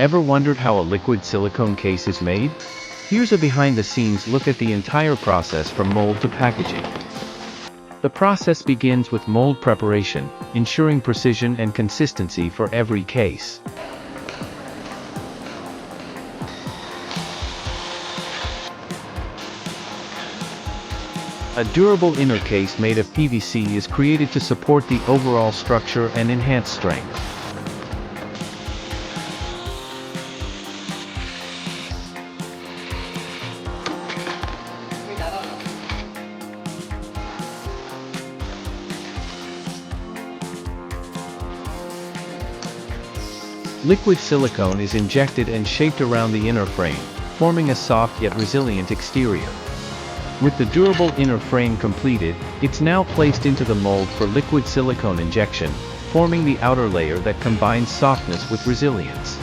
Ever wondered how a liquid silicone case is made? Here's a behind-the-scenes look at the entire process from mold to packaging. The process begins with mold preparation, ensuring precision and consistency for every case. A durable inner case made of PVC is created to support the overall structure and enhance strength. Liquid silicone is injected and shaped around the inner frame, forming a soft yet resilient exterior. With the durable inner frame completed, it's now placed into the mold for liquid silicone injection, forming the outer layer that combines softness with resilience.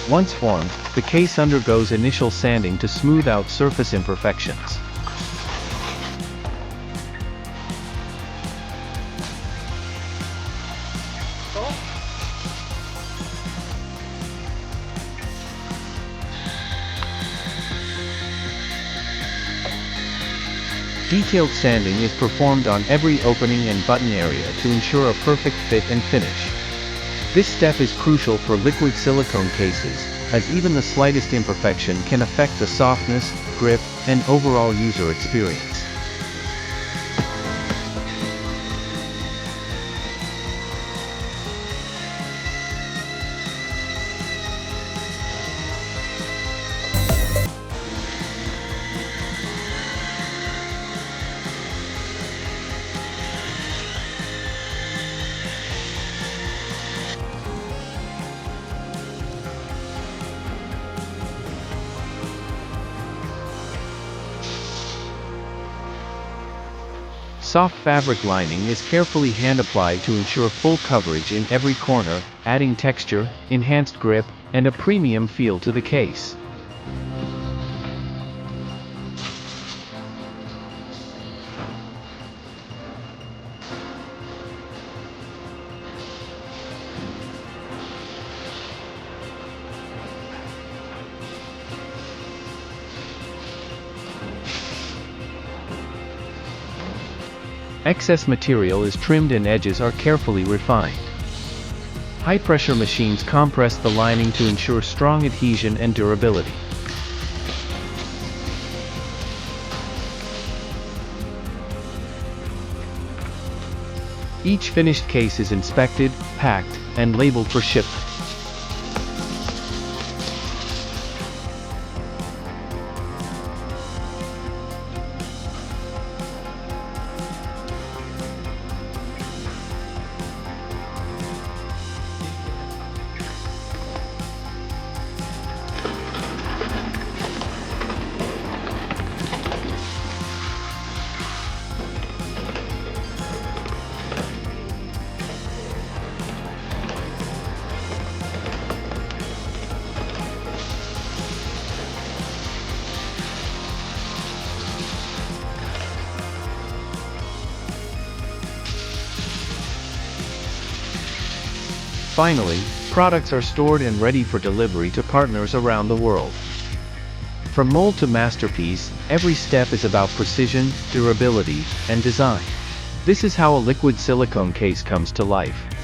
Once formed, the case undergoes initial sanding to smooth out surface imperfections. Detailed sanding is performed on every opening and button area to ensure a perfect fit and finish. This step is crucial for liquid silicone cases, as even the slightest imperfection can affect the softness, grip, and overall user experience. Soft fabric lining is carefully hand-applied to ensure full coverage in every corner, adding texture, enhanced grip, and a premium feel to the case. Excess material is trimmed and edges are carefully refined. High-pressure machines compress the lining to ensure strong adhesion and durability. Each finished case is inspected, packed, and labeled for shipment. Finally, products are stored and ready for delivery to partners around the world. From mold to masterpiece, every step is about precision, durability, and design. This is how a liquid silicone case comes to life.